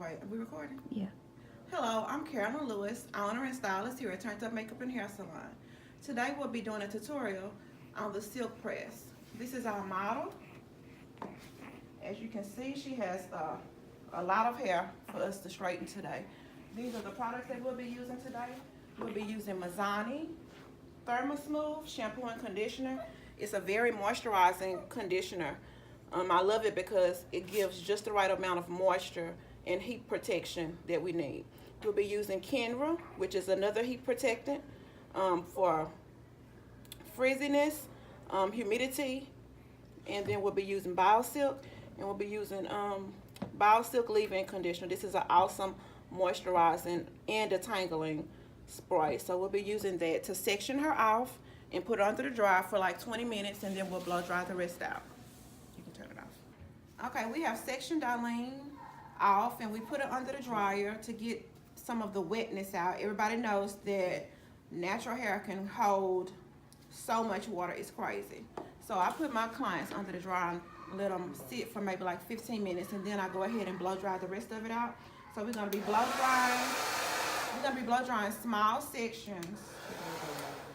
Okay, are we recording? Yeah. Hello, I'm Carolyn Lewis, owner and stylist here at Turned Up Makeup and Hair Salon. Today we'll be doing a tutorial on the silk press. This is our model. As you can see, she has a lot of hair for us to straighten today. These are the products that we'll be using today. We'll be using Mazzani Thermal Smooth shampoo and conditioner. It's a very moisturizing conditioner. I love it because it gives just the right amount of moisture and heat protection that we need. We'll be using Kenra, which is another heat protectant for frizziness, humidity, and then we'll be using BioSilk, and we'll be using BioSilk leave-in conditioner. This is an awesome moisturizing and detangling spray. So we'll be using that to section her off and put it under the dryer for like 20 minutes, and then we'll blow dry the rest out. You can turn it off. Okay, we have sectioned Darlene off, and we put it under the dryer to get some of the wetness out. Everybody knows that natural hair can hold so much water, it's crazy. So I put my clients under the dryer and let them sit for maybe like 15 minutes, and then I go ahead and blow dry the rest of it out. So we're gonna be blow drying. We're gonna be blow drying small sections.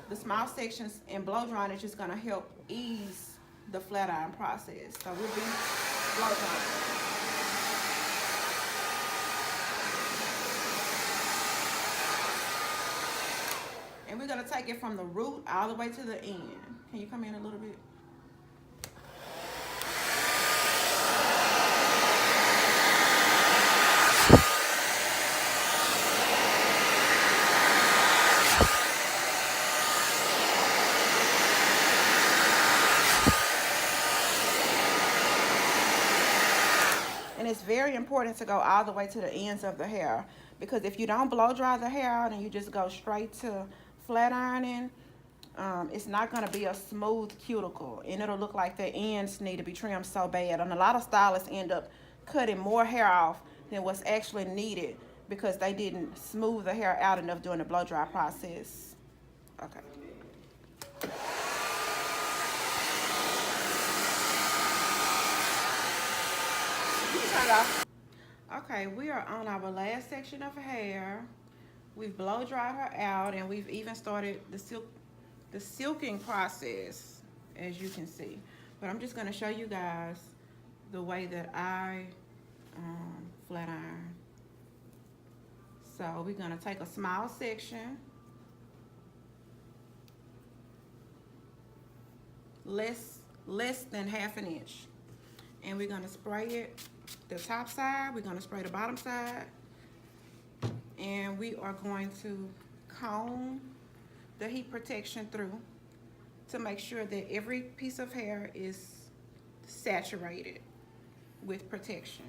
The small sections and blow drying is just gonna help ease the flat iron process. So we'll be blow drying. And we're gonna take it from the root all the way to the end. Can you come in a little bit? And it's very important to go all the way to the ends of the hair, because if you don't blow dry the hair out and you just go straight to flat ironing, it's not going to be a smooth cuticle, and it'll look like the ends need to be trimmed so bad. And a lot of stylists end up cutting more hair off than what's actually needed because they didn't smooth the hair out enough during the blow dry process. Okay. You can turn it off. Okay, we are on our last section of hair. We've blow dried her out, and we've even started the silking process, as you can see. But I'm just going to show you guys the way that I flat iron. So we're going to take a small section, less than ½ an inch, and we're going to spray it the top side, we're going to spray the bottom side, and we are going to comb the heat protection through to make sure that every piece of hair is saturated with protection.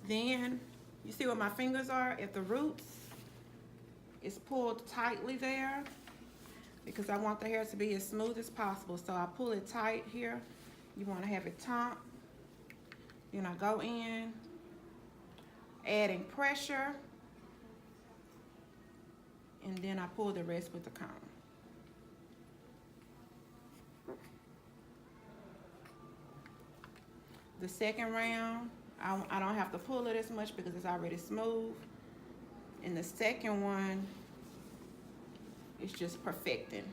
Then you see where my fingers are at the roots? It's pulled tightly there because I want the hair to be as smooth as possible. So I pull it tight here. You want to have it taut. Then I go in, adding pressure, and then I pull the rest with the comb. The second round, I don't have to pull it as much because it's already smooth. And the second one is just perfecting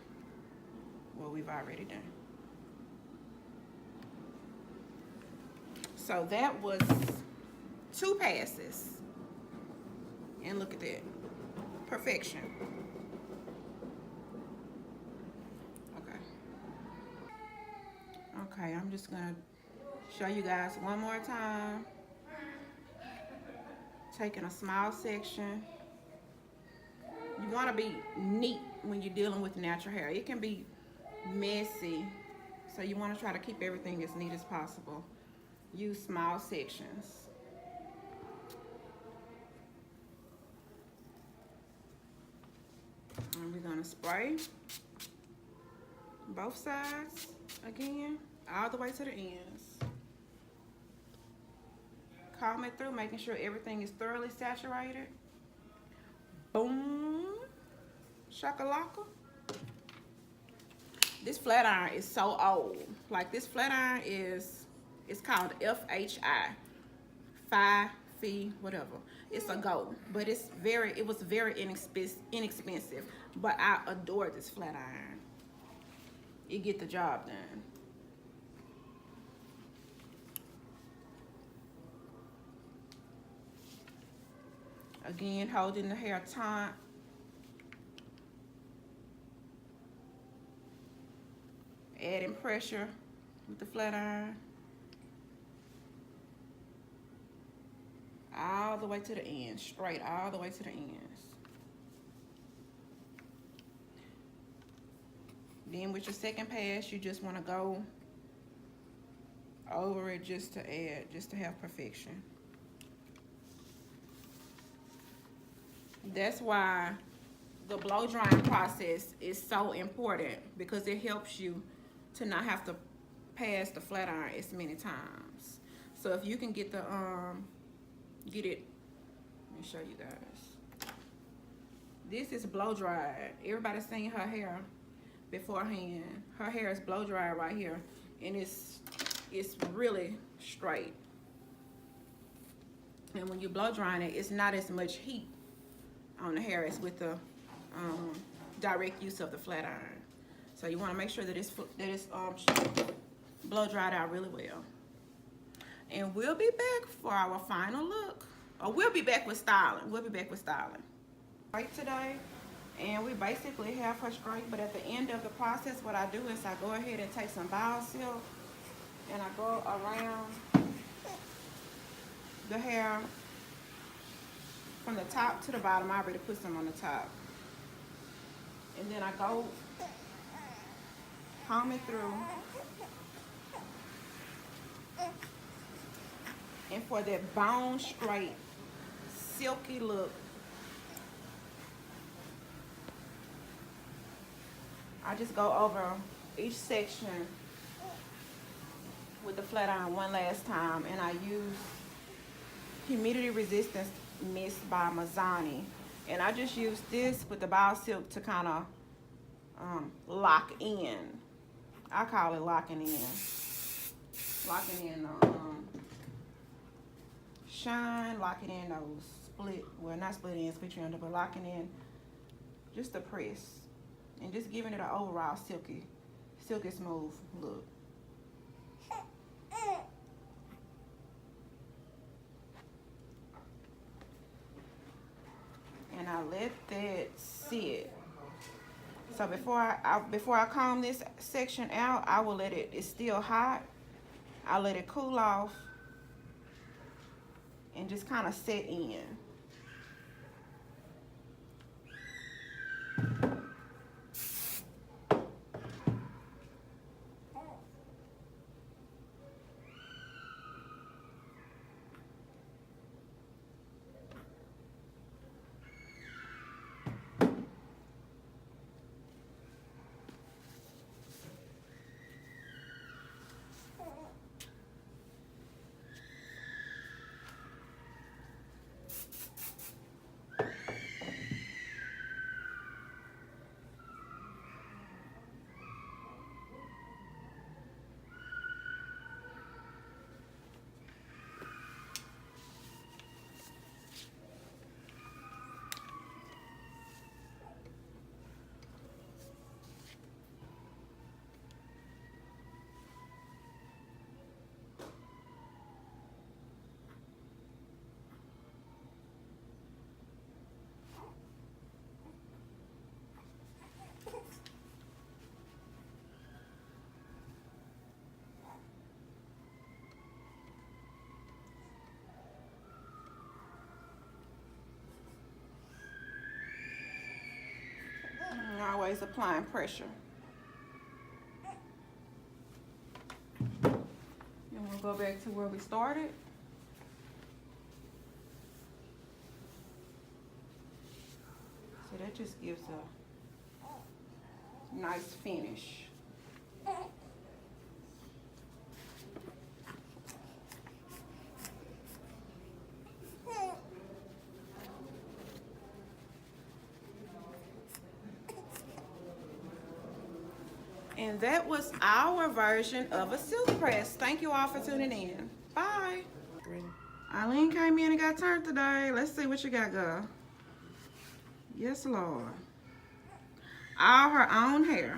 what we've already done. So that was 2 passes. And look at that. Perfection. Okay. Okay, I'm just gonna show you guys one more time. Taking a small section. You wanna be neat when you're dealing with natural hair. It can be messy. So you wanna try to keep everything as neat as possible. Use small sections. And we're gonna spray both sides again, all the way to the ends. Comb it through, making sure everything is thoroughly saturated. Boom, shakalaka. This flat iron is so old. Like, this flat iron is, it's called FHI, 5 fee, whatever. It's a go, but it was very inexpensive. But I adore this flat iron. It get the job done. Again, holding the hair taut. Adding pressure with the flat iron. All the way to the end, straight all the way to the ends. Then with your second pass, you just want to go over it just to have perfection. That's why the blow drying process is so important, because it helps you to not have to pass the flat iron as many times. So if you can get the get it, let me show you guys. This is blow dried. Everybody's seen her hair beforehand. Her hair is blow dried right here, and it's really straight. And when you blow drying it, it's not as much heat on the hair as with the direct use of the flat iron. So you want to make sure that it's blow dried out really well. And we'll be back for our final look. Or we'll be back with styling. We'll be back with styling. Right today, and we basically have her straight, but at the end of the process, what I do is I go ahead and take some bio silk and I go around the hair from the top to the bottom. I already put some on the top. And then I go comb it through. And for that bone straight, silky look, I just go over each section with the flat iron one last time, and I use Humidity Resistance Mist by Mazzani. And I just use this with the bio silk to kind of lock in. I call it locking in. Locking in the shine, locking in those split, well, not split ends, split under, but locking in just the press. And just giving it an overall silky smooth look. And I let that sit. So before I comb this section out, I will let it, it's still hot. I let it cool off and just kind of set in. Always applying pressure. And we'll go back to where we started. So that just gives a nice finish. And that was our version of a silk press. Thank you all for tuning in. Bye. Eileen came in and got turned today. Let's see what you got, girl. Yes, Lord. All her own hair.